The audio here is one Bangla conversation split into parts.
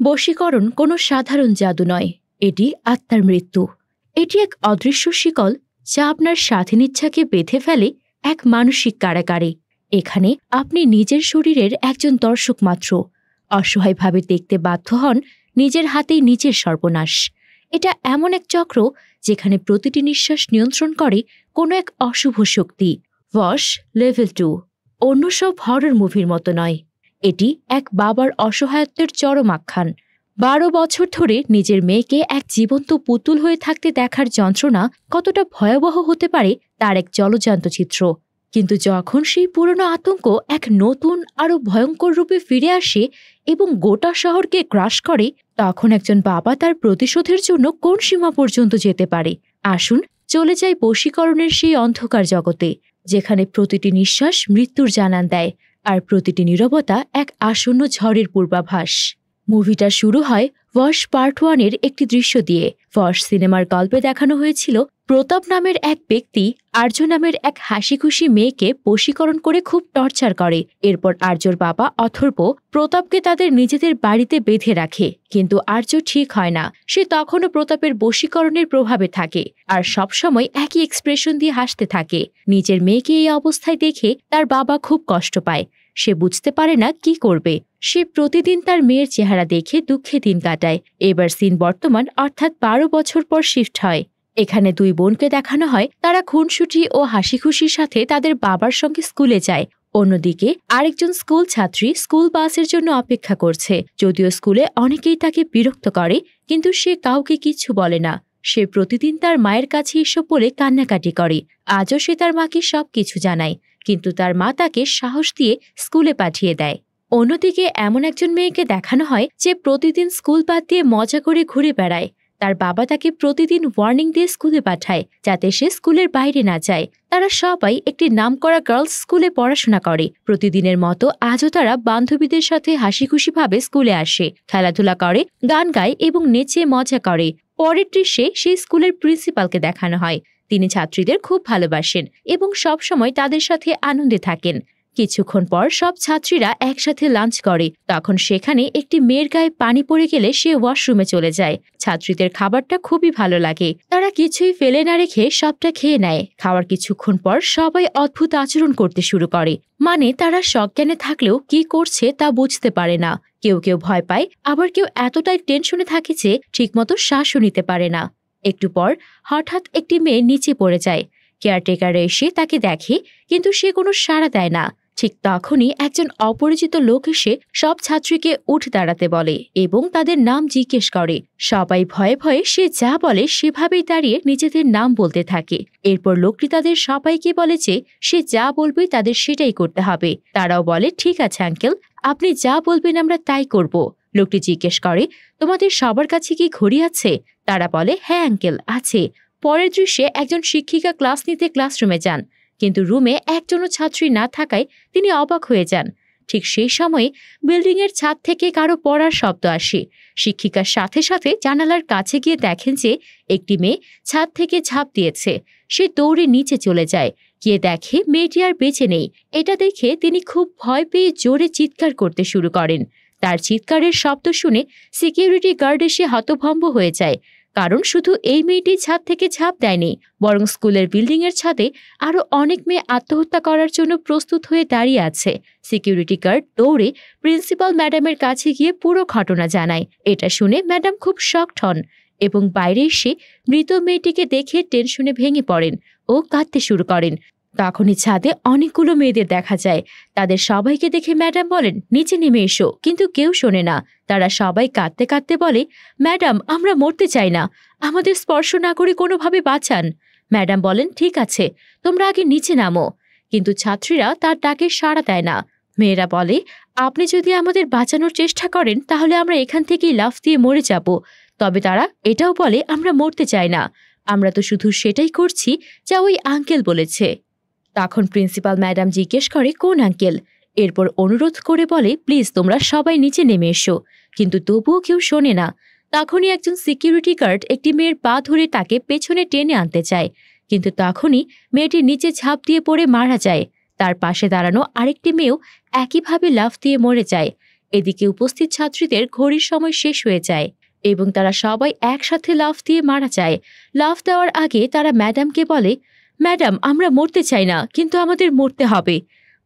বশীকরণ কোনো সাধারণ জাদু নয়, এটি আত্মার মৃত্যু। এটি এক অদৃশ্য শিকল যা আপনার স্বাধীন ইচ্ছাকে বেঁধে ফেলে এক মানসিক কারাগারে। এখানে আপনি নিজের শরীরের একজন দর্শক মাত্র, অসহায়ভাবে দেখতে বাধ্য হন নিজের হাতেই নিজের সর্বনাশ। এটা এমন এক চক্র যেখানে প্রতিটি নিঃশ্বাস নিয়ন্ত্রণ করে কোনো এক অশুভ শক্তি। ওয়াশ লেভেল 2 অন্য সব হরর মুভির মতো নয়, এটি এক বাবার অসহায়ত্বের চরম আখ্যান। 12 বছর ধরে নিজের মেয়েকে এক জীবন্ত পুতুল হয়ে থাকতে দেখার যন্ত্রণা কতটা ভয়াবহ হতে পারে তার এক জলজান্ত চিত্র। কিন্তু যখন সেই পুরনো আতঙ্ক এক নতুন আরও ভয়ঙ্কর রূপে ফিরে আসে এবং গোটা শহরকে গ্রাস করে, তখন একজন বাবা তার প্রতিশোধের জন্য কোন সীমা পর্যন্ত যেতে পারে। আসুন চলে যাই বশীকরণের সেই অন্ধকার জগতে, যেখানে প্রতিটি নিঃশ্বাস মৃত্যুর জানান দেয় আর প্রতিটি নীরবতা এক আসন্ন ঝড়ের পূর্বাভাস। মুভিটা শুরু হয় ওয়াশ পার্ট 1-এর একটি দৃশ্য দিয়ে। ওয়াশ সিনেমার গল্পে দেখানো হয়েছিল প্রতাপ নামের এক ব্যক্তি আর্য নামের এক হাসিখুশি মেয়েকে বশীকরণ করে খুব টর্চার করে। এরপর আর্যর বাবা অথর্ব প্রতাপকে তাদের নিজেদের বাড়িতে বেঁধে রাখে, কিন্তু আর্য ঠিক হয় না। সে তখনও প্রতাপের বশীকরণের প্রভাবে থাকে আর সবসময় একই এক্সপ্রেশন দিয়ে হাসতে থাকে। নিজের মেয়েকে এই অবস্থায় দেখে তার বাবা খুব কষ্ট পায়। সে বুঝতে পারে না কি করবে। সে প্রতিদিন তার মেয়ের চেহারা দেখে দুঃখে দিন কাটায়। এবার সিন বর্তমান, অর্থাৎ 12 বছর পর শিফট হয়। এখানে দুই বোনকে দেখানো হয় তারা খুনসুটি ও হাসিখুশির সাথে তাদের বাবার সঙ্গে স্কুলে যায়। অন্যদিকে আরেকজন স্কুল ছাত্রী স্কুল বাসের জন্য অপেক্ষা করছে। যদিও স্কুলে অনেকেই তাকে বিরক্ত করে, কিন্তু সে কাউকে কিচ্ছু বলে না। সে প্রতিদিন তার মায়ের কাছে এসব বলে কান্নাকাটি করে। আজও সে তার মাকে সবকিছু জানায়, কিন্তু তার মা তাকে সাহস দিয়ে স্কুলে পাঠিয়ে দেয়। অন্যদিকে এমন একজন মেয়েকে দেখানো হয় যে প্রতিদিন স্কুল বাদ দিয়ে মজা করে ঘুরে বেড়ায়। তার বাবা তাকে প্রতিদিন ওয়ার্নিং দিয়ে স্কুলে পাঠায় যাতে সে স্কুলের বাইরে না যায়। তারা সবাই একটি নামকরা গার্লস স্কুলে পড়াশোনা করে। প্রতিদিনের মতো আজও তারা বান্ধবীদের সাথে হাসিখুশিভাবে স্কুলে আসে, খেলাধুলা করে, গান গায় এবং নেচে মজা করে। পরের দৃশ্যে সেই স্কুলের প্রিন্সিপালকে দেখানো হয়। তিনি ছাত্রীদের খুব ভালোবাসেন এবং সবসময় তাদের সাথে আনন্দে থাকেন। কিছুক্ষণ পর সব ছাত্রীরা একসাথে লাঞ্চ করে। তখন সেখানে একটি মেয়ের গায়ে পানি পড়ে গেলে সে ওয়াশরুমে চলে যায়। ছাত্রীদের খাবারটা খুবই ভালো লাগে। তারা কিছুই ফেলে না রেখে সবটা খেয়ে নেয়। খাওয়ার কিছুক্ষণ পর সবাই অদ্ভুত আচরণ করতে শুরু করে। মানে তারা সজ্ঞানে থাকলেও কি করছে তা বুঝতে পারে না। কেউ কেউ ভয় পায়, আবার কেউ এতটাই টেনশনে থাকে যে ঠিকমতো শ্বাসও নিতে পারে না। একটু পর হঠাৎ একটি মেয়ে নিচে পড়ে যায়। কেয়ারটেকার এসে তাকে দেখে, কিন্তু সে কোনো সাড়া দেয় না। ঠিক তখনই একজন অপরিচিত লোক এসে সব ছাত্রীকে উঠে দাঁড়াতে বলে এবং তাদের নাম জিজ্ঞেস করে। সবাই ভয়ে ভয়ে সে যা বলে সেভাবেই দাঁড়িয়ে নিজেদের নাম বলতে থাকে। এরপর লোকটি তাদের সবাইকে বলে যে সে যা বলবে তাদের সেটাই করতে হবে। তারাও বলে, ঠিক আছে আঙ্কেল, আপনি যা বলবেন আমরা তাই করব। লোকটি জিজ্ঞেস করে, তোমাদের সবার কাছে কি ঘড়ি আছে? তারা বলে, হ্যাঁ আঙ্কেল, আছে। পরের দৃশ্যে একজন শিক্ষিকা ক্লাস নিতে ক্লাসরুমে যান, কিন্তু রুমে একজনও ছাত্রী না থাকায় তিনি অবাক হয়ে যান। ঠিক সেই সময়ে বিল্ডিংয়ের ছাদ থেকে কারো পড়ার শব্দ আসে। শিক্ষিকার সাথে সাথে জানালার কাছে গিয়ে দেখেন যে একটি মেয়ে ছাদ থেকে ঝাঁপ দিয়েছে। সে দৌড়ে নিচে চলে যায়, গিয়ে দেখে মেয়েটি আর বেঁচে নেই। এটা দেখে তিনি খুব ভয় পেয়ে জোরে চিৎকার করতে শুরু করেন। তার চিৎকারের শব্দ শুনে সিকিউরিটি গার্ড এসে হতভম্ব হয়ে যায়, কারণ শুধু এই মেয়েটি ছাদ থেকে ঝাঁপ দেয়নি, বরং স্কুলের বিল্ডিংয়ের ছাদে আরও অনেক মেয়ে আত্মহত্যা করার জন্য প্রস্তুত হয়ে দাঁড়িয়ে আছে। সিকিউরিটি গার্ড দৌড়ে প্রিন্সিপাল ম্যাডামের কাছে গিয়ে পুরো ঘটনা জানায়। এটা শুনে ম্যাডাম খুব শকড হন এবং বাইরে এসে মৃত মেয়েটিকে দেখে টেনশনে ভেঙে পড়েন ও কাঁদতে শুরু করেন। তখনই ছাদে অনেকগুলো মেয়েদের দেখা যায়। তাদের সবাইকে দেখে ম্যাডাম বলেন, নিচে নেমে এসো, কিন্তু কেউ শোনে না। তারা সবাই কাঁদতে কাঁদতে বলে, ম্যাডাম আমরা মরতে চাই না, আমাদের স্পর্শ না করে কোনোভাবে বাঁচান। ম্যাডাম বলেন, ঠিক আছে, তোমরা আগে নিচে নামো। কিন্তু ছাত্রীরা তার ডাকে সাড়া দেয় না। মেয়েরা বলে, আপনি যদি আমাদের বাঁচানোর চেষ্টা করেন তাহলে আমরা এখান থেকেই লাফ দিয়ে মরে যাব। তবে তারা এটাও বলে, আমরা মরতে চাই না, আমরা তো শুধু সেটাই করছি যা ওই আঙ্কেল বলেছে। তখন প্রিন্সিপাল ম্যাডাম জিজ্ঞেস করে, কোন আঙ্কেল? এরপর অনুরোধ করে বলে, প্লিজ তোমরা সবাই নিচে নেমে এসো। কিন্তু তবুও কেউ শোনে না। তখনই একজন সিকিউরিটি গার্ড একটি মেয়ের পা ধরে তাকে পেছনে টেনে আনতে চায়, কিন্তু তখনই মেয়েটি নিচে ঝাঁপ দিয়ে পড়ে মারা যায়। তার পাশে দাঁড়ানো আরেকটি মেয়েও একইভাবে লাফ দিয়ে মরে যায়। এদিকে উপস্থিত ছাত্রীদের ঘড়ির সময় শেষ হয়ে যায় এবং তারা সবাই একসাথে লাফ দিয়ে মারা যায়। লাফ দেওয়ার আগে তারা ম্যাডামকে বলে, ম্যাডাম আমরা মরতে চাই না, কিন্তু আমাদের মরতে হবে।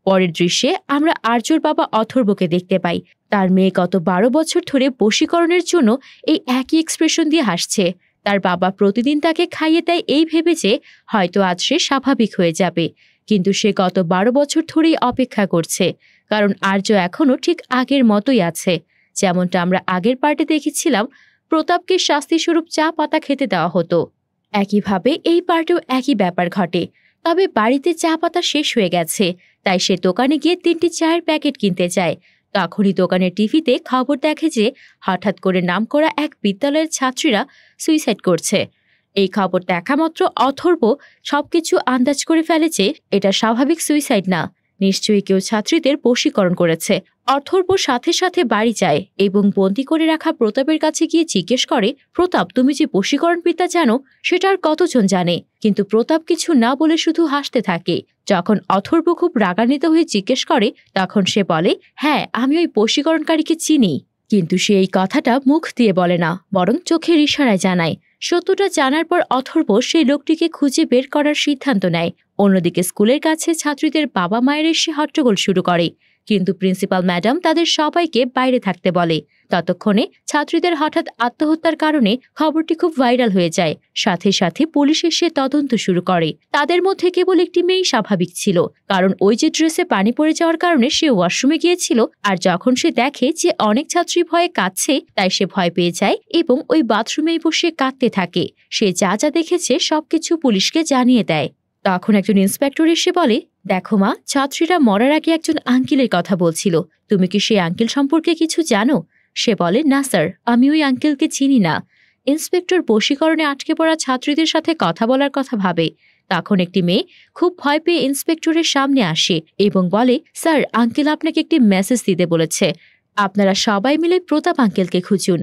পরের দৃশ্যে আমরা আর্যর বাবা অথর্বকে দেখতে পাই। তার মেয়ে গত 12 বছর ধরে বশীকরণের জন্য এই একই এক্সপ্রেশন দিয়ে হাসছে। তার বাবা প্রতিদিন তাকে খাইয়ে দেয় এই ভেবে যে হয়তো আজ সে স্বাভাবিক হয়ে যাবে, কিন্তু সে গত 12 বছর ধরেই অপেক্ষা করছে, কারণ আর্য এখনও ঠিক আগের মতোই আছে। যেমনটা আমরা আগের পার্টে দেখেছিলাম, প্রতাপকে শাস্তিস্বরূপ চা পাতা খেতে দেওয়া হতো। একইভাবে এই পার্টেও একই ব্যাপার ঘটে। তবে বাড়িতে চা পাতা শেষ হয়ে গেছে, তাই সে দোকানে গিয়ে 3টি চায়ের প্যাকেট কিনতে যায়। তখনই দোকানের টিভিতে খবর দেখে যে হঠাৎ করে নামকরা এক বিদ্যালয়ের ছাত্রীরা সুইসাইড করছে। এই খবর দেখা মাত্র অথর্ব সবকিছু আন্দাজ করে ফেলে যে এটা স্বাভাবিক সুইসাইড না, নিশ্চয়ই কেউ ছাত্রীদের বশীকরণ করেছে। অথর্ব সাথে সাথে বাড়ি যায় এবং বন্দি করে রাখা প্রতাপের কাছে গিয়ে জিজ্ঞেস করে, প্রতাপ তুমি যে বশীকরণ বিদ্যা জানো সেটা আর কতজন জানে? কিন্তু প্রতাপ কিছু না বলে শুধু হাসতে থাকে। যখন অথর্ব খুব রাগান্বিত হয়ে জিজ্ঞেস করে, তখন সে বলে, হ্যাঁ আমি ওই বশীকরণকারীকে চিনি। কিন্তু সে এই কথাটা মুখ দিয়ে বলে না, বরং চোখের ইশারায় জানায়। সত্যটা জানার পর অথর্ব সেই লোকটিকে খুঁজে বের করার সিদ্ধান্ত নেয়। অন্যদিকে স্কুলের কাছে ছাত্রীদের বাবা মায়ের এসে হট্টগোল শুরু করে, কিন্তু প্রিন্সিপাল ম্যাডাম তাদের সবাইকে বাইরে থাকতে বলে। ততক্ষণে ছাত্রীদের হঠাৎ আত্মহত্যার কারণে খবরটি খুব ভাইরাল হয়ে যায়। সাথে সাথে পুলিশ এসে তদন্ত শুরু করে। তাদের মধ্যে কেবল একটি মেয়েই স্বাভাবিক ছিল, কারণ ওই যে ড্রেসে পানি পড়ে যাওয়ার কারণে সে ওয়াশরুমে গিয়েছিল। আর যখন সে দেখে যে অনেক ছাত্রী ভয়ে কাঁদছে, তাই সে ভয় পেয়ে যায় এবং ওই বাথরুমেই বসে কাঁদতে থাকে। সে যা যা দেখেছে সবকিছু পুলিশকে জানিয়ে দেয়। তখন একজন ইন্সপেক্টর এসে বলে, দেখো মা, ছাত্রীরা মরার আগে একজন আঙ্কেলের কথা বলছিল, তুমি কি সেই আঙ্কেল সম্পর্কে কিছু জানো? সে বলে, না স্যার, আমি ওই আঙ্কেলকে চিনি না। ইন্সপেক্টর বশীকরণে আটকে পড়া ছাত্রীদের সাথে কথা বলার কথা ভাবে। তখন একটি মেয়ে খুব ভয় পেয়ে ইন্সপেক্টরের সামনে আসে এবং বলে, স্যার আঙ্কেল আপনাকে একটি মেসেজ দিতে বলেছে, আপনারা সবাই মিলে প্রতাপ আঙ্কেলকে খুঁজুন।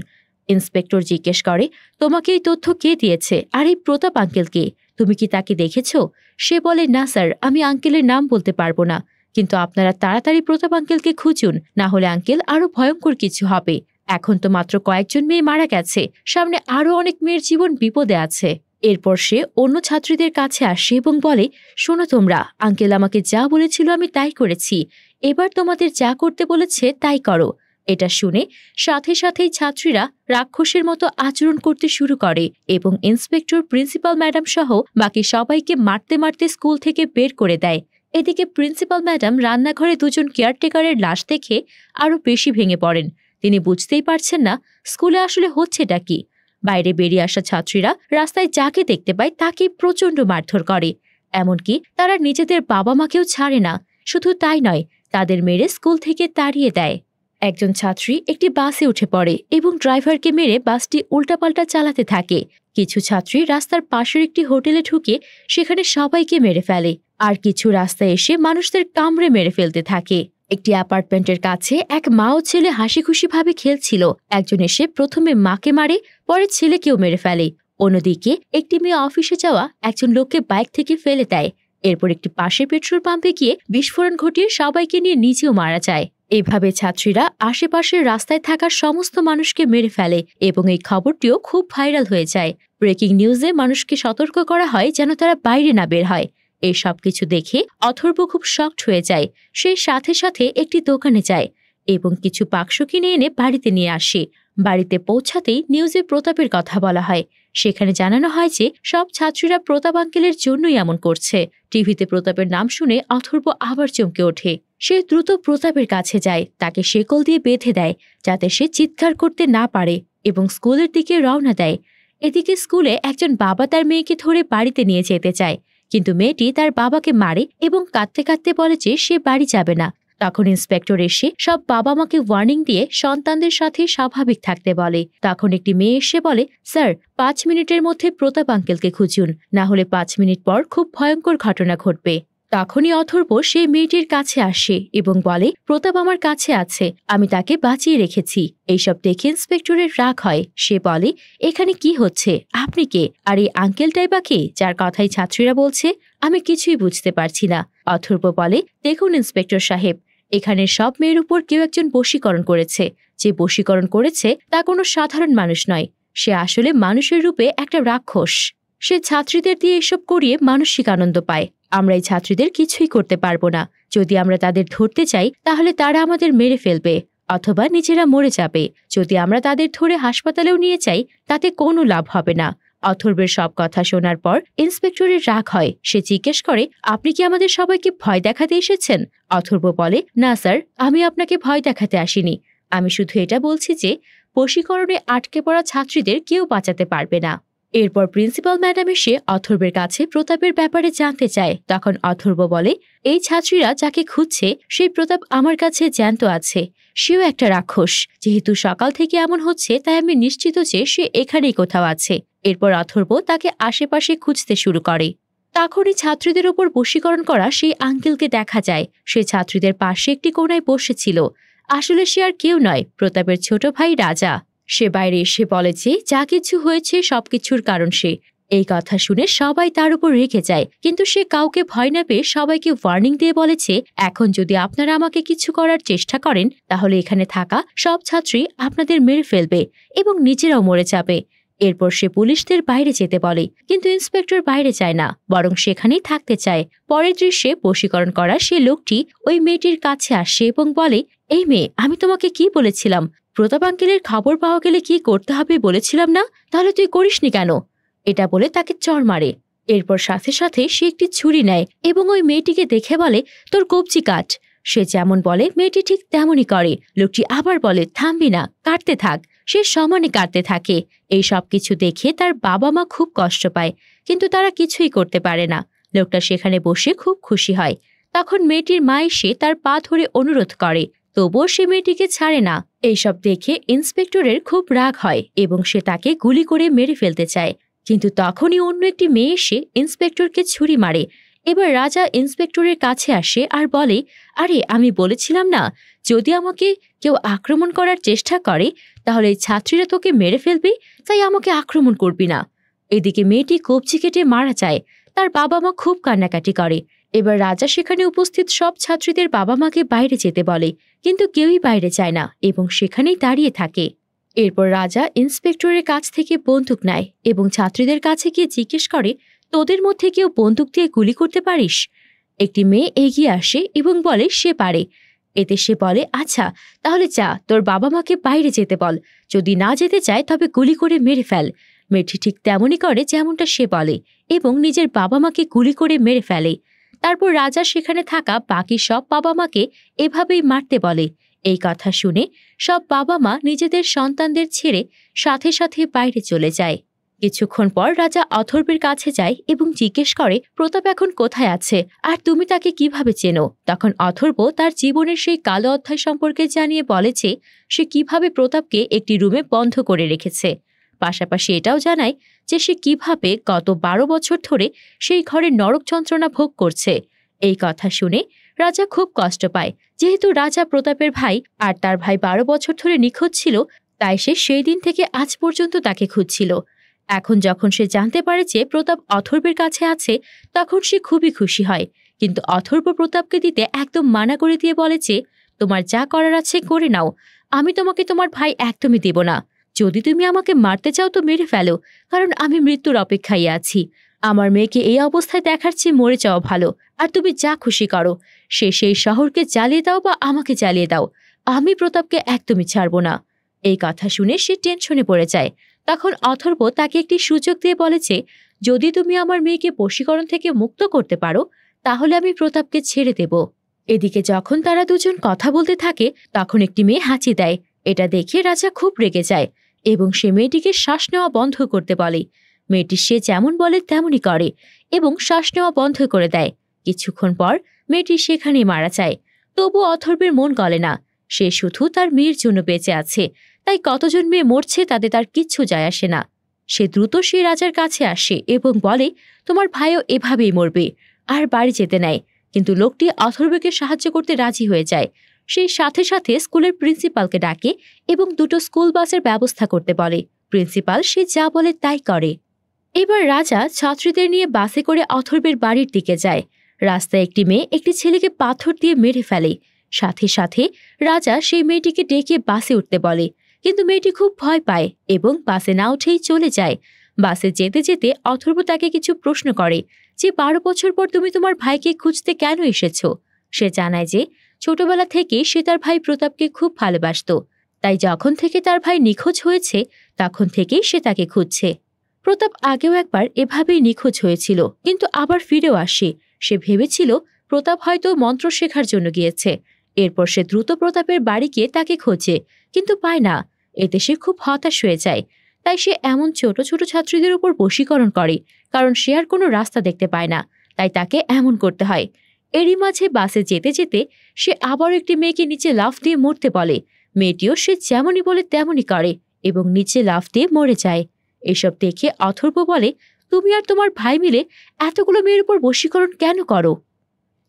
ইন্সপেক্টর জিজ্ঞেস করে, তোমাকে এই তথ্য কে দিয়েছে, আর এই প্রতাপ আঙ্কেল কে? তুমি কি তাকে দেখেছ? সে বলে, না স্যার, আমি আঙ্কেলের নাম বলতে পারবো না, কিন্তু আপনারা তাড়াতাড়ি প্রতাপ আঙ্কেলকে খুঁজুন, না হলে আঙ্কেল আরো ভয়ঙ্কর কিছু হবে। এখন তো মাত্র কয়েকজন মেয়ে মারা গেছে, সামনে আরো অনেক মেয়ের জীবন বিপদে আছে। এরপর সে অন্য ছাত্রীদের কাছে আসে এবং বলে, শোনো তোমরা, আঙ্কেল আমাকে যা বলেছিল আমি তাই করেছি, এবার তোমাদের যা করতে বলেছে তাই করো। এটা শুনে সাথে সাথেই ছাত্রীরা রাক্ষসের মতো আচরণ করতে শুরু করে এবং ইন্সপেক্টর, প্রিন্সিপাল ম্যাডাম সহ বাকি সবাইকে মারতে মারতে স্কুল থেকে বের করে দেয়। এদিকে প্রিন্সিপাল ম্যাডাম রান্নাঘরে দুজন কেয়ারটেকারের লাশ দেখে আরও বেশি ভেঙে পড়েন। তিনি বুঝতেই পারছেন না স্কুলে আসলে হচ্ছেটা কি। বাইরে বেরিয়ে আসা ছাত্রীরা রাস্তায় যাকে দেখতে পায় তাকে প্রচণ্ড মারধর করে, এমনকি তারা নিজেদের বাবা মাকেও ছাড়ে না। শুধু তাই নয়, তাদের মেরে স্কুল থেকে তাড়িয়ে দেয়। একজন ছাত্রী একটি বাসে উঠে পড়ে এবং ড্রাইভারকে মেরে বাসটি উল্টাপাল্টা চালাতে থাকে। কিছু ছাত্রী রাস্তার পাশের একটি হোটেলে ঢুকে সেখানে সবাইকে মেরে ফেলে, আর কিছু রাস্তায় এসে মানুষদের কামড়ে মেরে ফেলতে থাকে। একটি অ্যাপার্টমেন্টের কাছে এক মা ও ছেলে হাসি খুশিভাবে খেলছিল। একজন এসে প্রথমে মাকে মারে, পরে ছেলেকেও মেরে ফেলে। অন্যদিকে একটি মেয়ে অফিসে যাওয়া একজন লোককে বাইক থেকে ফেলে দেয়। এরপর একটি পাশের পেট্রোল পাম্পে গিয়ে বিস্ফোরণ ঘটিয়ে সবাইকে নিয়ে নিজেও মারা যায়। এভাবে ছাত্রীরা আশেপাশের রাস্তায় থাকা সমস্ত মানুষকে মেরে ফেলে এবং এই খবরটিও খুব ভাইরাল হয়ে যায়। ব্রেকিং নিউজে মানুষকে সতর্ক করা হয় যেন তারা বাইরে না বের হয়। এই সব কিছু দেখে অথর্ব খুব শকড হয়ে যায়। সে সাথে সাথে একটি দোকানে যায় এবং কিছু বাক্স কিনে এনে বাড়িতে নিয়ে আসে। বাড়িতে পৌঁছাতেই নিউজে প্রতাপের কথা বলা হয়। সেখানে জানানো হয় যে সব ছাত্রীরা প্রতাপ আঙ্কেলের জন্যই এমন করছে। টিভিতে প্রতাপের নাম শুনে অথর্ব আবার চমকে ওঠে। সে দ্রুত প্রতাপের কাছে যায়, তাকে শেকল দিয়ে বেঁধে দেয় যাতে সে চিৎকার করতে না পারে এবং স্কুলের দিকে রওনা দেয়। এদিকে স্কুলে একজন বাবা তার মেয়েকে ধরে বাড়িতে নিয়ে যেতে চায়, কিন্তু মেয়েটি তার বাবাকে মারে এবং কাঁদতে কাঁদতে বলে যে সে বাড়ি যাবে না। তখন ইন্সপেক্টর এসে সব বাবা মাকে ওয়ার্নিং দিয়ে সন্তানদের সাথে স্বাভাবিক থাকতে বলে। তখন একটি মেয়ে এসে বলে, স্যার 5 মিনিটের মধ্যে প্রতাপ আঙ্কেলকে খুঁজুন, না হলে 5 মিনিট পর খুব ভয়ঙ্কর ঘটনা ঘটবে। তখনই অথর্ব সেই মেয়েটির কাছে আসে এবং বলে, প্রতাপ আমার কাছে আছে, আমি তাকে বাঁচিয়ে রেখেছি। এইসব দেখে ইন্সপেক্টরের রাগ হয়। সে বলে, এখানে কি হচ্ছে, আপনি কে, আর এই আঙ্কেলটাই বা কে যার কথাই ছাত্রীরা বলছে? আমি কিছুই বুঝতে পারছি না। অথর্ব বলে, দেখুন ইন্সপেক্টর সাহেব, এখানে সব মেয়ের উপর কেউ একজন বশীকরণ করেছে। যে বশীকরণ করেছে তা কোনো সাধারণ মানুষ নয়, সে আসলে মানুষের রূপে একটা রাক্ষস। সে ছাত্রীদের দিয়ে এসব করিয়ে মানসিক আনন্দ পায়। আমরা এই ছাত্রীদের কিছুই করতে পারবো না। যদি আমরা তাদের ধরতে চাই তাহলে তারা আমাদের মেরে ফেলবে অথবা নিজেরা মরে যাবে। যদি আমরা তাদের ধরে হাসপাতালেও নিয়ে যাই তাতে কোনো লাভ হবে না। অথর্বের সব কথা শোনার পর ইন্সপেক্টরের রাগ হয়। সে জিজ্ঞেস করে, আপনি কি আমাদের সবাইকে ভয় দেখাতে এসেছেন? অথর্ব বলে, না স্যার, আমি আপনাকে ভয় দেখাতে আসিনি। আমি শুধু এটা বলছি যে বশীকরণে আটকে পড়া ছাত্রীদের কেউ বাঁচাতে পারবে না। এরপর প্রিন্সিপাল ম্যাডাম এসে অথর্বের কাছে প্রতাপের ব্যাপারে জানতে চায়। তখন অথর্ব বলে, এই ছাত্রীরা যাকে খুঁজছে সেই প্রতাপ আমার কাছে জ্যান্ত আছে। সেও একটা রাক্ষস। যেহেতু সকাল থেকে এমন হচ্ছে তাই আমি নিশ্চিত যে সে এখানেই কোথাও আছে। এরপর অথর্ব তাকে আশেপাশে খুঁজতে শুরু করে। তখনই ছাত্রীদের ওপর বশীকরণ করা সেই আঙ্কেলকে দেখা যায়। সে ছাত্রীদের পাশে একটি কোণায় বসেছিল। আসলে সে আর কেউ নয়, প্রতাপের ছোট ভাই রাজা। সে বাইরে এসে বলে যে যা কিছু হয়েছে সবকিছুর কারণ সে। এই কথা শুনে সবাই তার উপর রেগে যায়, কিন্তু সে কাউকে ভয় না পেয়ে সবাইকে ওয়ার্নিং দিয়ে বলেছে, এখন যদি আপনারা আমাকে কিছু করার চেষ্টা করেন তাহলে এখানে থাকা সব ছাত্রী আপনাদের মেরে ফেলবে এবং নিজেরাও মরে যাবে। এরপর সে পুলিশদের বাইরে যেতে বলে, কিন্তু ইন্সপেক্টর বাইরে যায় না, বরং সেখানেই থাকতে চায়। পরের দৃশ্যে বশীকরণ করা সে লোকটি ওই মেয়েটির কাছে আসে এবং বলে, এই মেয়ে, আমি তোমাকে কি বলেছিলাম? প্রতাপ আঙ্কেলের খবর পাওয়া গেলে কি করতে হবে বলেছিলাম না? তাহলে তুই করিসনি কেন? এটা বলে তাকে চড় মারে। এরপর সাথে সাথে সে একটি ছুরি নেয় এবং ওই মেয়েটিকে দেখে বলে, তোর কবজি কাট। সে যেমন বলে মেয়েটি ঠিক তেমনই করে। লোকটি আবার বলে, থামবি না, কাটতে থাক। সে সমানে কাটতে থাকে। এই সব কিছু দেখে তার বাবা মা খুব কষ্ট পায়, কিন্তু তারা কিছুই করতে পারে না। লোকটা সেখানে বসে খুব খুশি হয়। তখন মেয়েটির মা এসে তার পা ধরে অনুরোধ করে, তবুও সে মেয়েটিকে ছাড়ে না। এইসব দেখে ইন্সপেক্টরের খুব রাগ হয় এবং সে তাকে গুলি করে মেরে ফেলতে চায়। কিন্তু তখনই অন্য একটি মেয়ে এসে ইন্সপেক্টরকে ছুরি মারে। এবার রাজা ইন্সপেক্টরের কাছে আসে আর বলে, আরে আমি বলেছিলাম না, যদি আমাকে কেউ আক্রমণ করার চেষ্টা করে তাহলে এই ছাত্রীরা তোকে মেরে ফেলবে, তাই আমাকে আক্রমণ করবি না। এদিকে মেয়েটি কবজি কেটে মারা যায়। তার বাবা মা খুব কান্নাকাটি করে। এবার রাজা সেখানে উপস্থিত সব ছাত্রীদের বাবা মাকে বাইরে যেতে বলে, কিন্তু কেউই বাইরে যায় না এবং সেখানেই দাঁড়িয়ে থাকে। এরপর রাজা ইন্সপেক্টরের কাছ থেকে বন্দুক নেয় এবং ছাত্রীদের কাছে গিয়ে জিজ্ঞেস করে, তোদের মধ্যে কেউ বন্দুক দিয়ে গুলি করতে পারিস? একটি মেয়ে এগিয়ে আসে এবং বলে সে পারে। এতে সে বলে, আচ্ছা তাহলে যা, তোর বাবা মাকে বাইরে যেতে বল। যদি না যেতে চায় তবে গুলি করে মেরে ফেল। মেয়েটি ঠিক তেমনই করে যেমনটা সে বলে এবং নিজের বাবা মাকে গুলি করে মেরে ফেলে। তারপর রাজা সেখানে থাকা বাকি সব বাবা মাকে এভাবেই মারতে বলে। এই কথা শুনে সব বাবা মা নিজেদের সন্তানদের ছেড়ে সাথে সাথে বাইরে চলে যায়। কিছুক্ষণ পর রাজা অথর্বের কাছে যায় এবং জিজ্ঞেস করে, প্রতাপ এখন কোথায় আছে আর তুমি তাকে কিভাবে চেনো? তখন অথর্ব তার জীবনের সেই কালো অধ্যায় সম্পর্কে জানিয়ে বলে যে সে কিভাবে প্রতাপকে একটি রুমে বন্ধ করে রেখেছে। পাশাপাশি এটাও জানায় যে সে কিভাবে গত 12 বছর ধরে সেই ঘরে নরক যন্ত্রণা ভোগ করছে। এই কথা শুনে রাজা খুব কষ্ট পায়। যেহেতু রাজা প্রতাপের ভাই আর তার ভাই 12 বছর ধরে নিখোঁজ ছিল, তাই সে সেই দিন থেকে আজ পর্যন্ত তাকে খুঁজছিল। এখন যখন সে জানতে পারে যে প্রতাপ অথর্বের কাছে আছে, তখন সে খুবই খুশি হয়। কিন্তু অথর্ব প্রতাপকে দিতে একদম মানা করে দিয়ে বলে যে, তোমার যা করার আছে করে নাও, আমি তোমাকে তোমার ভাই একদমই দেব না। যদি তুমি আমাকে মারতে চাও তো মেরে ফেলো, কারণ আমি মৃত্যুর অপেক্ষায় আছি। আমার মেয়েকে এই অবস্থায় দেখার চেয়ে মরে যাওয়া ভালো। আর তুমি যা খুশি করো, সে সেই শহরকে জ্বালিয়ে দাও বা আমাকে জ্বালিয়ে দাও, আমি প্রতাপকে একদমই ছাড়ব না। এই কথা শুনে সে টেনশনে পড়ে যায়। তখন অথর্ব তাকে একটি সুযোগ দিয়ে বলেছে, যদি তুমি আমার মেয়েকে বশীকরণ থেকে মুক্ত করতে পারো তাহলে আমি প্রতাপকে ছেড়ে দেব। এদিকে যখন তারা দুজন কথা বলতে থাকে তখন একটি মেয়ে হাঁচি দেয়। এটা দেখে রাজা খুব রেগে যায় এবং সে মেয়েটিকে শ্বাস নেওয়া বন্ধ করতে বলে। মেয়েটি সে যেমন বলে তেমনই করে এবং শ্বাস নেওয়া বন্ধ করে দেয়। কিছুক্ষণ পর মেয়েটি সেখানেই মারা যায়। তবু অথর্বের মন গলে না। সে শুধু তার মেয়ের জন্য বেঁচে আছে, তাই কতজন মেয়ে মরছে তাতে তার কিচ্ছু যায় আসে না। সে দ্রুত সে রাজার কাছে আসে এবং বলে, তোমার ভাইও এভাবেই মরবে, আর বাড়ি যেতে নেয়। কিন্তু লোকটি অথর্বকে সাহায্য করতে রাজি হয়ে যায়। সেই সাথে সাথে স্কুলের প্রিন্সিপালকে ডাকে এবং দুটো স্কুল বাসের ব্যবস্থা করতে বলে। প্রিন্সিপাল সে যা বলে তাই করে। এবার রাজা ছাত্রীদের নিয়ে বাসে করে অথর্বের বাড়ির দিকে যায়। রাস্তায় একটি মেয়ে একটি ছেলেকে পাথর দিয়ে মেরে ফেলে। সাথে সাথে রাজা সেই মেয়েটিকে ডেকে বাসে উঠতে বলে, কিন্তু মেয়েটি খুব ভয় পায় এবং বাসে না উঠেই চলে যায়। বাসে যেতে যেতে অথর্ব তাকে কিছু প্রশ্ন করে যে 12 বছর পর তুমি তোমার ভাইকে খুঁজতে কেন এসেছো। সে জানায় যে ছোটবেলা থেকে সে তার ভাই প্রতাপকে খুব ভালোবাসত, তাই যখন থেকে তার ভাই নিখোঁজ হয়েছে তখন থেকেই সে তাকে খুঁজছে। প্রতাপ আগেও একবার এভাবেই নিখোঁজ হয়েছিল, কিন্তু আবার ফিরেও আসে। সে ভেবেছিল প্রতাপ হয়তো মন্ত্র শেখার জন্য গিয়েছে। এরপর সে দ্রুত প্রতাপের বাড়ি গিয়ে তাকে খোঁজে, কিন্তু পায় না। এতে সে খুব হতাশ হয়ে যায়। তাই সে এমন ছোট ছোট ছাত্রীদের উপর বশীকরণ করে, কারণ সে আর কোনো রাস্তা দেখতে পায় না, তাই তাকে এমন করতে হয়। এরই মাঝে বাসে যেতে যেতে সে আবার একটি মেয়েকে নিচে লাফ দিয়ে মরতে বলে। মেয়েটিও সে যেমনই বলে তেমনই করে এবং নিচে লাফ দিয়ে মরে যায়। এসব দেখে অথর্ব বলে, তুমি আর তোমার ভাই মিলে এতগুলো মেয়ের উপর বশীকরণ কেন করো?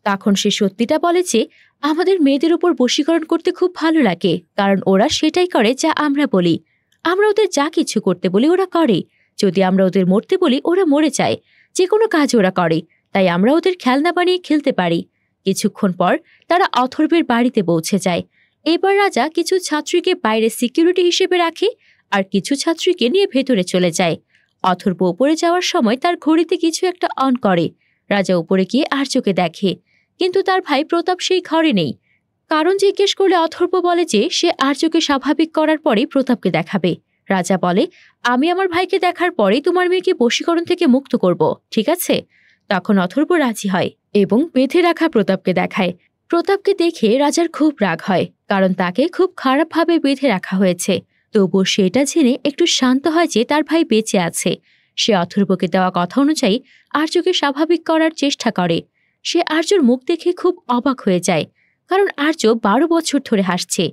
তখন সে সত্যিটা বলে যে আমাদের মেয়েদের উপর বশীকরণ করতে খুব ভালো লাগে, কারণ ওরা সেটাই করে যা আমরা বলি। আমরা ওদের যা কিছু করতে বলি ওরা করে। যদি আমরা ওদের মরতে বলি ওরা মরে যায়। যে কোনো কাজ ওরা করে, তাই আমরা ওদের খেলনা বানিয়ে খেলতে পারি। কিছুক্ষণ পর তারা অথর্বের বাড়িতে পৌঁছে যায়। এবার রাজা কিছু ছাত্রীকে বাইরে সিকিউরিটি হিসেবে রাখে আর কিছু ছাত্রীকে নিয়ে ভেতরে চলে যায়। অথর্ব উপরে যাওয়ার সময় তার ঘড়িতে কিছু একটা অন করে। রাজা উপরে গিয়ে আর্যকে দেখে, কিন্তু তার ভাই প্রতাপ সেই ঘরে নেই। কারণ জিজ্ঞেস করলে অথর্ব বলে যে সে আর্যকে স্বাভাবিক করার পরেই প্রতাপকে দেখাবে। রাজা বলে, আমি আমার ভাইকে দেখার পরেই তোমার মেয়েকে বশীকরণ থেকে মুক্ত করব, ঠিক আছে? তখন অথর্ব রাজি হয় এবং বেঁধে রাখা প্রতাপকে দেখায়। প্রতাপকে দেখে রাজার খুব রাগ হয়, কারণ তাকে খুব খারাপভাবে বেঁধে রাখা হয়েছে। তবুও সেটা জেনে একটু শান্ত হয় যে তার ভাই বেঁচে আছে। সে অথর্বকে দেওয়া কথা অনুযায়ী আর্যকে স্বাভাবিক করার চেষ্টা করে। সে আর্যর মুখ দেখে খুব অবাক হয়ে যায়, কারণ আর্য 12 বছর ধরে হাসছে।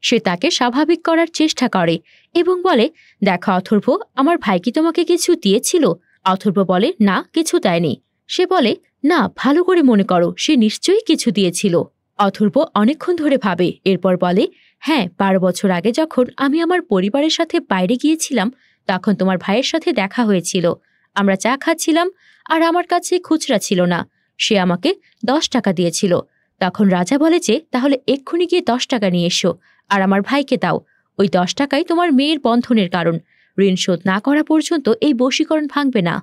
সে তাকে স্বাভাবিক করার চেষ্টা করে এবং বলে, দেখো অথর্ব, আমার ভাই কি তোমাকে কিছু দিয়েছিল? অথর্ব বলে, না, কিছু দেয়নি। সে বলে, না, ভালো করে মনে করো, সে নিশ্চয়ই কিছু দিয়েছিল। অথর্ব অনেকক্ষণ ধরে ভাবে, এরপর বলে, হ্যাঁ, 12 বছর আগে যখন আমি আমার পরিবারের সাথে বাইরে গিয়েছিলাম তখন তোমার ভাইয়ের সাথে দেখা হয়েছিল। আমরা চা খাচ্ছিলাম আর আমার কাছে খুচরা ছিল না। সে আমাকে 10 টাকা দিয়েছিল। তখন রাজা বলে যে তাহলে এক্ষুনি গিয়ে 10 টাকা নিয়ে এসো আর আমার ভাইকে দাও। ওই 10 টাকাই তোমার মেয়ের বন্ধনের কারণ। ঋণ শোধ না করা পর্যন্ত এই বশীকরণ ভাঙবে না।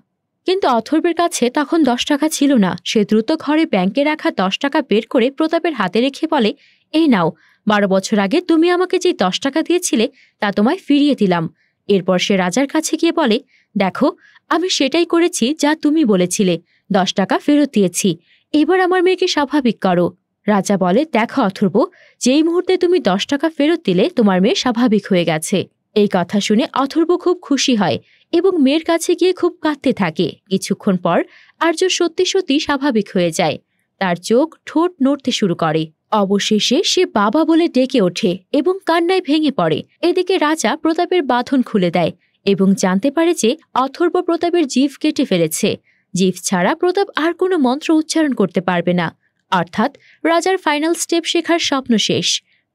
কিন্তু অথর্বের কাছে তখন 10 টাকা ছিল না। সে দ্রুত ঘরে ব্যাংকে রাখা 10 টাকা বের করে প্রতাপের হাতে রেখে বলে, এই নাও, 12 বছর আগে তুমি আমাকে যে 10 টাকা দিয়েছিলে তা তোমায় ফিরিয়ে দিলাম। এরপর সে রাজার কাছে গিয়ে বলে, দেখো, আমি সেটাই করেছি যা তুমি বলেছিলে। 10 টাকা ফেরত দিয়েছি। এবার আমার মেয়েকে স্বাভাবিক করো। রাজা বলে, দেখো অথর্ব, যেই মুহূর্তে তুমি 10 টাকা ফেরত দিলে তোমার মেয়ে স্বাভাবিক হয়ে গেছে। এই কথা শুনে অথর্ব খুব খুশি হয় এবং মেয়ের কাছে গিয়ে খুব কাঁদতে থাকে। কিছুক্ষণ পর আর্য সত্যি সত্যি স্বাভাবিক হয়ে যায়। তার চোখ ঠোঁট নড়তে শুরু করে। অবশেষে সে বাবা বলে ডেকে ওঠে এবং কান্নায় ভেঙে পড়ে। এদিকে রাজা প্রতাপের বাঁধন খুলে দেয় এবং জানতে পারে যে অথর্ব প্রতাপের জিভ কেটে ফেলেছে। জিভ ছাড়া প্রতাপ আর কোনো মন্ত্র উচ্চারণ করতে পারবে না। অর্থাৎ রাজার ফাইনাল স্টেপ শেখার স্বপ্ন শেষ।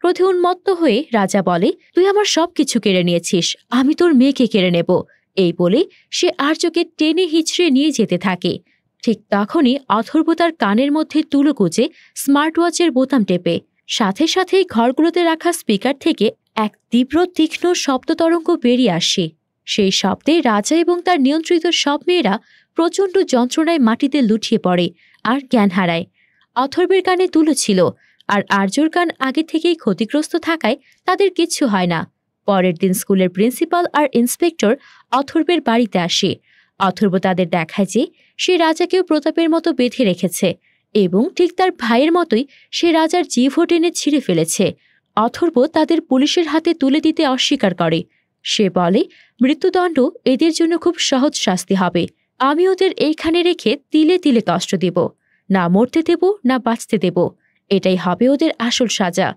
ক্রোধে উন্মত্ত হয়ে রাজা বলে, তুই আমার সবকিছু কেড়ে নিয়েছিস, আমি তোর মেয়েকে কেড়ে নেব। এই বলে সে আর্যকে টেনে হিচড়ে নিয়ে যেতে থাকে। ঠিক তখনই অথর্ব তার কানের মধ্যে তুলো গুজে স্মার্ট ওয়াচের বোতাম টেপে। সাথে সাথেই ঘরগুলোতে রাখা স্পিকার থেকে এক তীব্র তীক্ষ্ণ শব্দ তরঙ্গ বেরিয়ে আসে। সেই শব্দে রাজা এবং তার নিয়ন্ত্রিত সব মেয়েরা প্রচণ্ড যন্ত্রণায় মাটিতে লুটিয়ে পড়ে আর জ্ঞান হারায়। অথর্বের কানে তুলো ছিল, আর আর্যর কান আগে থেকেই ক্ষতিগ্রস্ত থাকায় তাদের কিচ্ছু হয় না। পরের দিন স্কুলের প্রিন্সিপাল আর ইন্সপেক্টর অথর্বের বাড়িতে আসে। অথর্ব তাদের দেখায় যে সে রাজাকেও প্রতাপের মতো বেঁধে রেখেছে এবং ঠিক তার ভাইয়ের মতোই সে রাজার জিভও টেনে ছিঁড়ে ফেলেছে। অথর্ব তাদের পুলিশের হাতে তুলে দিতে অস্বীকার করে। সে বলে, মৃত্যুদণ্ড এদের জন্য খুব সহজ শাস্তি হবে। আমি ওদের এইখানে রেখে তিলে তিলে কষ্ট দেব, না মরতে দেব না বাঁচতে দেব। এটাই হবে ওদের আসল সাজা।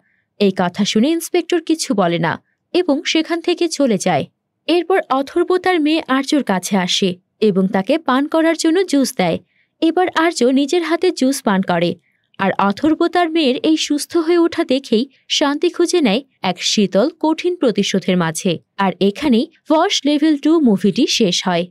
এই কথা শুনে ইন্সপেক্টর কিছু বলে না এবং সেখান থেকে চলে যায়। এরপর অথর্ব তার মেয়ে আর্যর কাছে আসে এবং তাকে পান করার জন্য জুস দেয়। এবার আর্য নিজের হাতে জুস পান করে আর অথর্ব তার মেয়ের এই সুস্থ হয়ে ওঠা দেখেই শান্তি খুঁজে নেয় এক শীতল কঠিন প্রতিশোধের মাঝে। আর এখানেই ওয়াশ লেভেল 2 মুভিটি শেষ হয়।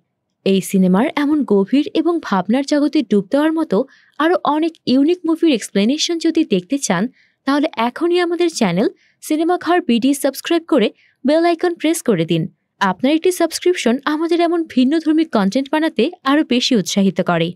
এই সিনেমার এমন গভীর এবং ভাবনার জগতে ডুব দেওয়ার মতো আরও অনেক ইউনিক মুভির এক্সপ্লেনেশন যদি দেখতে চান তাহলে এখনই আমাদের চ্যানেল সিনেমা ঘর বিডি সাবস্ক্রাইব করে বেল আইকন প্রেস করে দিন। আপনার একটি সাবস্ক্রিপশন আমাদের এমন ভিন্নধর্মী কন্টেন্ট বানাতে আরও বেশি উৎসাহিত করে।